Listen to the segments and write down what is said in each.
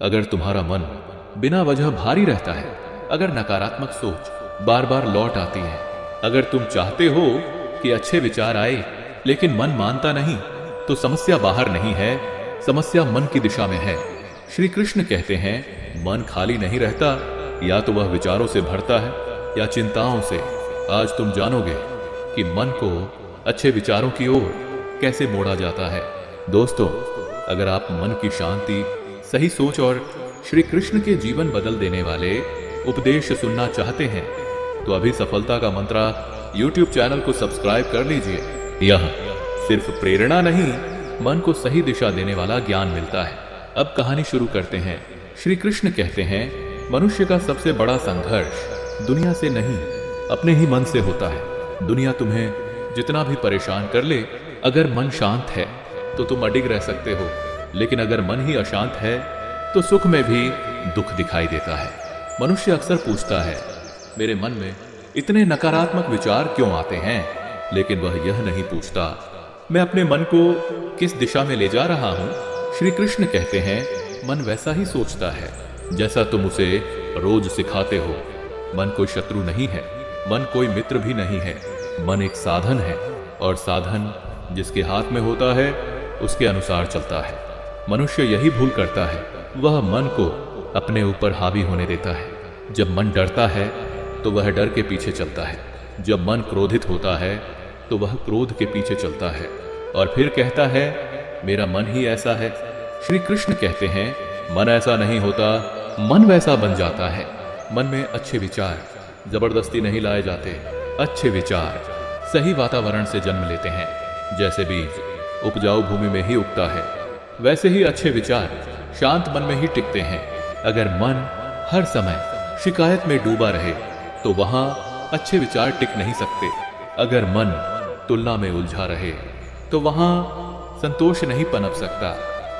अगर तुम्हारा मन बिना वजह भारी रहता है, अगर नकारात्मक सोच बार बार लौट आती है, अगर तुम चाहते हो कि अच्छे विचार आए लेकिन मन मानता नहीं, तो समस्या बाहर नहीं है, समस्या मन की दिशा में है। श्री कृष्ण कहते हैं मन खाली नहीं रहता, या तो वह विचारों से भरता है या चिंताओं से। आज तुम जानोगे कि मन को अच्छे विचारों की ओर कैसे मोड़ा जाता है। दोस्तों, अगर आप मन की शांति, सही सोच और श्री कृष्ण के जीवन बदल देने वाले उपदेश सुनना चाहते हैं तो अभी सफलता का मंत्रा YouTube चैनल को सब्सक्राइब कर लीजिए। यह सिर्फ प्रेरणा नहीं, मन को सही दिशा देने वाला ज्ञान मिलता है। अब कहानी शुरू करते हैं। श्री कृष्ण कहते हैं मनुष्य का सबसे बड़ा संघर्ष दुनिया से नहीं, अपने ही मन से होता है। दुनिया तुम्हें जितना भी परेशान कर ले, अगर मन शांत है तो तुम अडिग रह सकते हो, लेकिन अगर मन ही अशांत है तो सुख में भी दुख दिखाई देता है। मनुष्य अक्सर पूछता है मेरे मन में इतने नकारात्मक विचार क्यों आते हैं, लेकिन वह यह नहीं पूछता मैं अपने मन को किस दिशा में ले जा रहा हूं। श्री कृष्ण कहते हैं मन वैसा ही सोचता है जैसा तुम उसे रोज सिखाते हो। मन कोई शत्रु नहीं है, मन कोई मित्र भी नहीं है। मन एक साधन है, और साधन जिसके हाथ में होता है उसके अनुसार चलता है। मनुष्य यही भूल करता है, वह मन को अपने ऊपर हावी होने देता है। जब मन डरता है तो वह डर के पीछे चलता है, जब मन क्रोधित होता है तो वह क्रोध के पीछे चलता है और फिर कहता है मेरा मन ही ऐसा है। श्री कृष्ण कहते हैं मन ऐसा नहीं होता, मन वैसा बन जाता है। मन में अच्छे विचार जबरदस्ती नहीं लाए जाते, अच्छे विचार सही वातावरण से जन्म लेते हैं। जैसे बीज उपजाऊ भूमि में ही उगता है, वैसे ही अच्छे विचार शांत मन में ही टिकते हैं। अगर मन हर समय शिकायत में डूबा रहे तो वहां अच्छे विचार टिक नहीं सकते। अगर मन तुलना में उलझा रहे तो वहां संतोष नहीं पनप सकता।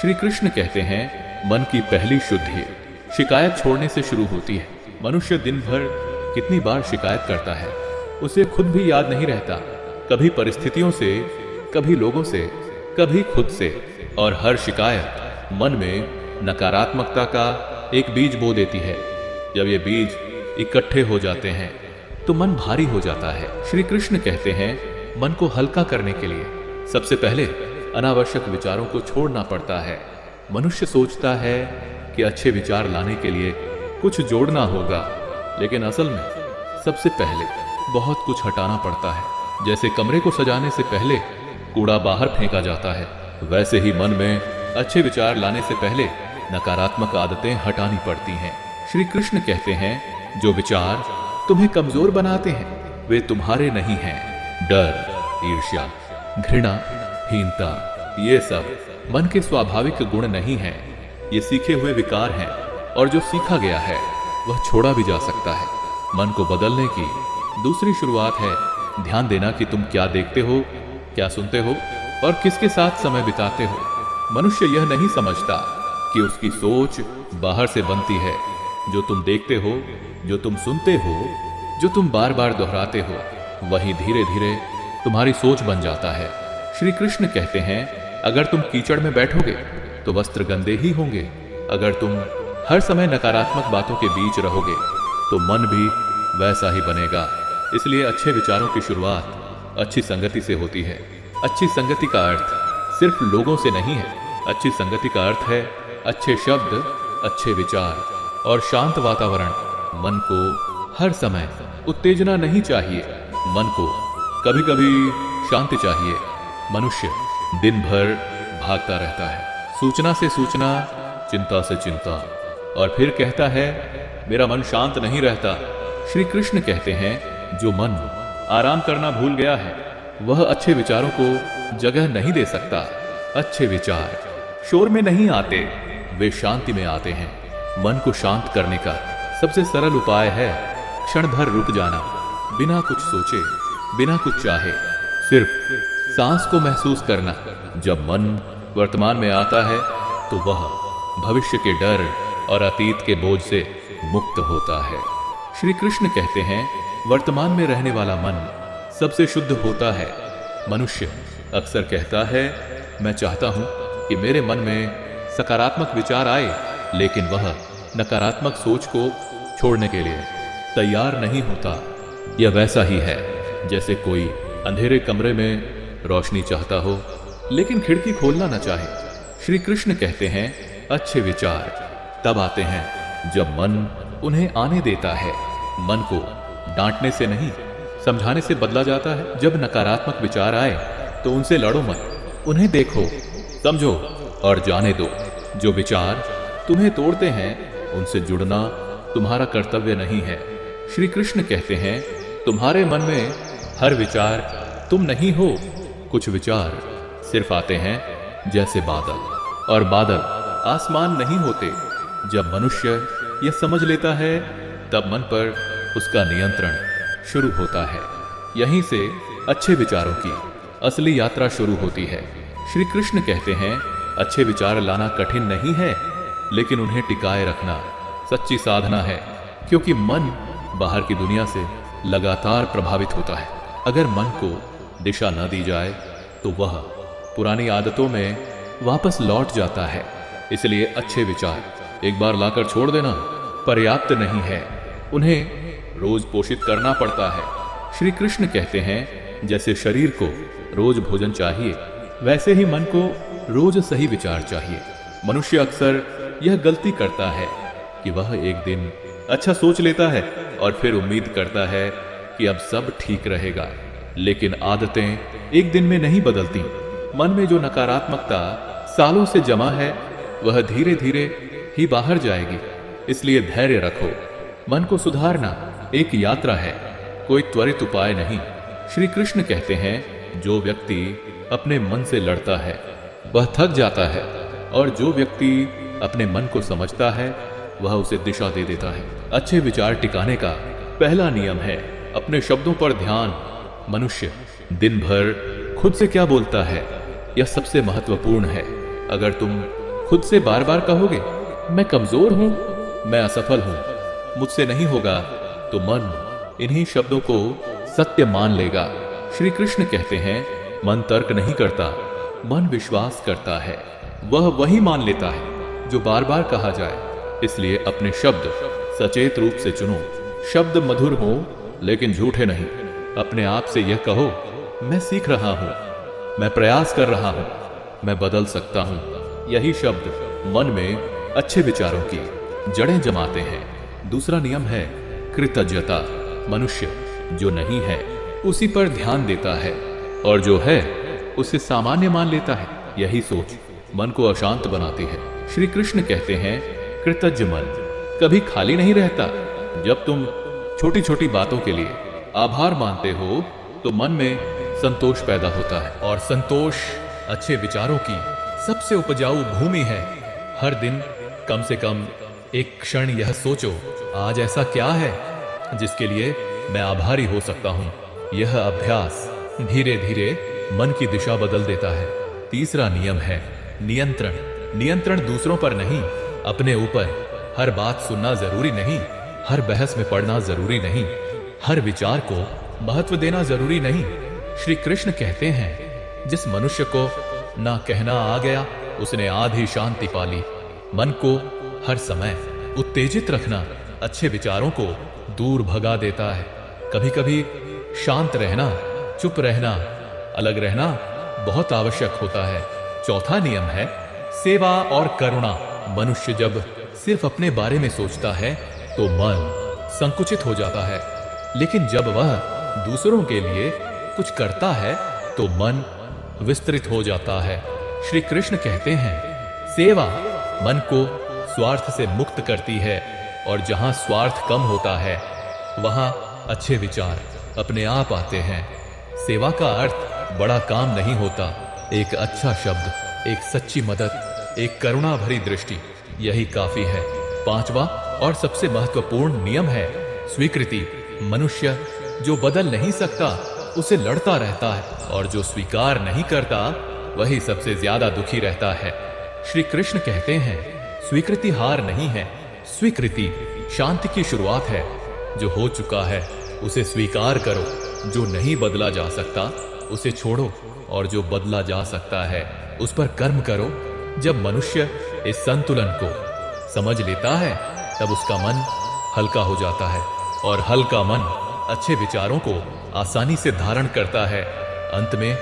श्री कृष्ण कहते हैं मन की पहली शुद्धि शिकायत छोड़ने से शुरू होती है। मनुष्य दिन भर कितनी बार शिकायत करता है, उसे खुद भी याद नहीं रहता। कभी परिस्थितियों से, कभी लोगों से, कभी खुद से, और हर शिकायत मन में नकारात्मकता का एक बीज बो देती है। जब ये बीज इकट्ठे हो जाते हैं तो मन भारी हो जाता है। श्री कृष्ण कहते हैं मन को हल्का करने के लिए सबसे पहले अनावश्यक विचारों को छोड़ना पड़ता है। मनुष्य सोचता है कि अच्छे विचार लाने के लिए कुछ जोड़ना होगा, लेकिन असल में सबसे पहले बहुत कुछ हटाना पड़ता है। जैसे कमरे को सजाने से पहले कूड़ा बाहर फेंका जाता है, वैसे ही मन में अच्छे विचार लाने से पहले नकारात्मक आदतें हटानी पड़ती हैं। श्री कृष्ण कहते हैं जो विचार तुम्हें कमजोर बनाते हैं वे तुम्हारे नहीं हैं। डर, ईर्ष्या, घृणा, हीनता, ये सब मन के स्वाभाविक गुण नहीं हैं। ये सीखे हुए विकार हैं, और जो सीखा गया है वह छोड़ा भी जा सकता है। मन को बदलने की दूसरी शुरुआत है ध्यान देना कि तुम क्या देखते हो, क्या सुनते हो और किसके साथ समय बिताते हो। मनुष्य यह नहीं समझता कि उसकी सोच बाहर से बनती है। जो तुम देखते हो, जो तुम सुनते हो, जो तुम बार बार दोहराते हो, वही धीरे धीरे तुम्हारी सोच बन जाता है। श्री कृष्ण कहते हैं अगर तुम कीचड़ में बैठोगे तो वस्त्र गंदे ही होंगे। अगर तुम हर समय नकारात्मक बातों के बीच रहोगे तो मन भी वैसा ही बनेगा। इसलिए अच्छे विचारों की शुरुआत अच्छी संगति से होती है। अच्छी संगति का अर्थ सिर्फ लोगों से नहीं है। अच्छी संगति का अर्थ है अच्छे शब्द, अच्छे विचार और शांत वातावरण। मन को हर समय उत्तेजना नहीं चाहिए, मन को कभी कभी शांति चाहिए। मनुष्य दिन भर भागता रहता है, सूचना से सूचना, चिंता से चिंता, और फिर कहता है मेरा मन शांत नहीं रहता। श्री कृष्ण कहते हैं जो मन आराम करना भूल गया है वह अच्छे विचारों को जगह नहीं दे सकता। अच्छे विचार शोर में नहीं आते, वे शांति में आते हैं। मन को शांत करने का सबसे सरल उपाय है क्षण भर रुक जाना, बिना कुछ सोचे, बिना कुछ चाहे, सिर्फ सांस को महसूस करना। जब मन वर्तमान में आता है तो वह भविष्य के डर और अतीत के बोझ से मुक्त होता है। श्री कृष्ण कहते हैं वर्तमान में रहने वाला मन सबसे शुद्ध होता है। मनुष्य अक्सर कहता है मैं चाहता हूं कि मेरे मन में सकारात्मक विचार आए, लेकिन वह नकारात्मक सोच को छोड़ने के लिए तैयार नहीं होता। यह वैसा ही है जैसे कोई अंधेरे कमरे में रोशनी चाहता हो लेकिन खिड़की खोलना न चाहे। श्री कृष्ण कहते हैं अच्छे विचार तब आते हैं जब मन उन्हें आने देता है। मन को डांटने से नहीं, समझाने से बदला जाता है। जब नकारात्मक विचार आए तो उनसे लड़ो मत, उन्हें देखो, समझो और जाने दो। जो विचार तुम्हें तोड़ते हैं उनसे जुड़ना तुम्हारा कर्तव्य नहीं है। श्री कृष्ण कहते हैं तुम्हारे मन में हर विचार तुम नहीं हो। कुछ विचार सिर्फ आते हैं जैसे बादल, और बादल आसमान नहीं होते। जब मनुष्य यह समझ लेता है तब मन पर उसका नियंत्रण शुरू होता है। यहीं से अच्छे विचारों की असली यात्रा शुरू होती है। श्री कृष्ण कहते हैं अच्छे विचार लाना कठिन नहीं है, लेकिन उन्हें टिकाए रखना सच्ची साधना है, क्योंकि मन बाहर की दुनिया से लगातार प्रभावित होता है। अगर मन को दिशा न दी जाए तो वह पुरानी आदतों में वापस लौट जाता है। इसलिए अच्छे विचार एक बार लाकर छोड़ देना पर्याप्त नहीं है, उन्हें रोज पोषित करना पड़ता है। श्री कृष्ण कहते हैं जैसे शरीर को रोज भोजन चाहिए, वैसे ही मन को रोज सही विचार चाहिए। मनुष्य अक्सर यह गलती करता है कि वह एक दिन अच्छा सोच लेता है और फिर उम्मीद करता है कि अब सब ठीक रहेगा, लेकिन आदतें एक दिन में नहीं बदलती। मन में जो नकारात्मकता सालों से जमा है वह धीरे धीरे ही बाहर जाएगी। इसलिए धैर्य रखो। मन को सुधारना एक यात्रा है, कोई त्वरित उपाय नहीं। श्री कृष्ण कहते हैं जो व्यक्ति अपने मन से लड़ता है वह थक जाता है, और जो व्यक्ति अपने मन को समझता है वह उसे दिशा दे देता है। अच्छे विचार टिकाने का पहला नियम है अपने शब्दों पर ध्यान। मनुष्य दिन भर खुद से क्या बोलता है यह सबसे महत्वपूर्ण है। अगर तुम खुद से बार बार कहोगे मैं कमजोर हूं, मैं असफल हूं, मुझसे नहीं होगा, तो मन इन्हीं शब्दों को सत्य मान लेगा। श्री कृष्ण कहते हैं मन तर्क नहीं करता, मन विश्वास करता है। वह वही मान लेता है जो बार बार कहा जाए। इसलिए अपने शब्द सचेत रूप से चुनो। शब्द मधुर हो लेकिन झूठे नहीं। अपने आप से यह कहो मैं सीख रहा हूं, मैं प्रयास कर रहा हूं, मैं बदल सकता हूं। यही शब्द मन में अच्छे विचारों की जड़ें जमाते हैं। दूसरा नियम है कृतज्ञता। मनुष्य जो नहीं है उसी पर ध्यान देता है, और जो है उसे सामान्य मान लेता है। यही सोच मन को अशांत बनाती है। श्री कृष्ण कहते हैं कृतज्ञ मन कभी खाली नहीं रहता। जब तुम छोटी छोटी बातों के लिए आभार मानते हो तो मन में संतोष पैदा होता है, और संतोष अच्छे विचारों की सबसे उपजाऊ भूमि है। हर दिन कम से कम एक क्षण यह सोचो आज ऐसा क्या है जिसके लिए मैं आभारी हो सकता हूं। यह अभ्यास धीरे धीरे मन की दिशा बदल देता है। तीसरा नियम है नियंत्रण। नियंत्रण दूसरों पर नहीं, अपने ऊपर। हर बात सुनना जरूरी नहीं, हर बहस में पड़ना जरूरी नहीं, हर विचार को महत्व देना जरूरी नहीं। श्री कृष्ण कहते हैं जिस मनुष्य को ना कहना आ गया उसने आधी शांति पा ली। मन को हर समय उत्तेजित रखना अच्छे विचारों को दूर भगा देता है। कभी कभी शांत रहना, चुप रहना, अलग रहना बहुत आवश्यक होता है। चौथा नियम है सेवा और करुणा। मनुष्य जब सिर्फ अपने बारे में सोचता है तो मन संकुचित हो जाता है, लेकिन जब वह दूसरों के लिए कुछ करता है तो मन विस्तृत हो जाता है। श्री कृष्ण कहते हैं सेवा मन को स्वार्थ से मुक्त करती है, और जहां स्वार्थ कम होता है वहां अच्छे विचार अपने आप आते हैं। सेवा का अर्थ बड़ा काम नहीं होता। एक अच्छा शब्द, एक सच्ची मदद, एक करुणा भरी दृष्टि, यही काफी है। पांचवा और सबसे महत्वपूर्ण नियम है स्वीकृति। मनुष्य जो बदल नहीं सकता उसे लड़ता रहता है, और जो स्वीकार नहीं करता वही सबसे ज्यादा दुखी रहता है। श्री कृष्ण कहते हैं स्वीकृति हार नहीं है, स्वीकृति शांति की शुरुआत है। जो हो चुका है उसे स्वीकार करो, जो नहीं बदला जा सकता उसे छोड़ो, और जो बदला जा सकता है उस पर कर्म करो। जब मनुष्य इस संतुलन को समझ लेता है, तब उसका मन हल्का हो जाता है और हल्का मन अच्छे विचारों को आसानी से धारण करता है। अंत में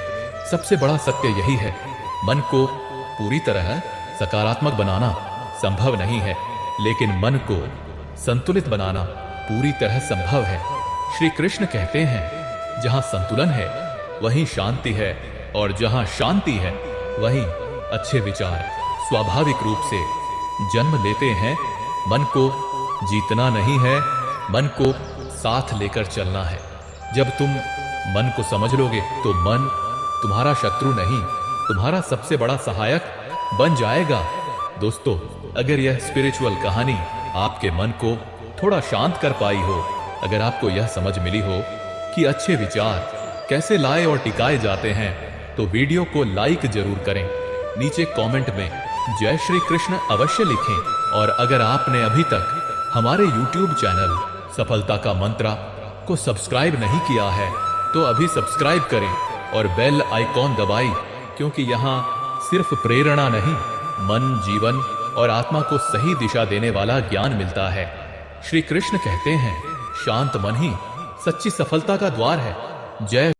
सबसे बड़ा सत्य यही है, मन को पूरी तरह सकारात्मक बनाना संभव नहीं है, लेकिन मन को संतुलित बनाना पूरी तरह संभव है। श्री कृष्ण कहते हैं, जहां संतुलन है वहीं शांति है, और जहां शांति है वहीं अच्छे विचार स्वाभाविक रूप से जन्म लेते हैं। मन को जीतना नहीं है, मन को साथ लेकर चलना है। जब तुम मन को समझ लोगे तो मन तुम्हारा शत्रु नहीं, तुम्हारा सबसे बड़ा सहायक बन जाएगा। दोस्तों, अगर यह स्पिरिचुअल कहानी आपके मन को थोड़ा शांत कर पाई हो, अगर आपको यह समझ मिली हो कि अच्छे विचार कैसे लाए और टिकाए जाते हैं, तो वीडियो को लाइक जरूर करें। नीचे कमेंट में जय श्री कृष्ण अवश्य लिखें, और अगर आपने अभी तक हमारे YouTube चैनल सफलता का मंत्रा को सब्सक्राइब नहीं किया है तो अभी सब्सक्राइब करें और बेल आइकॉन दबाएं, क्योंकि यहाँ सिर्फ प्रेरणा नहीं, मन, जीवन और आत्मा को सही दिशा देने वाला ज्ञान मिलता है। श्री कृष्ण कहते हैं, शांत मन ही सच्ची सफलता का द्वार है। जय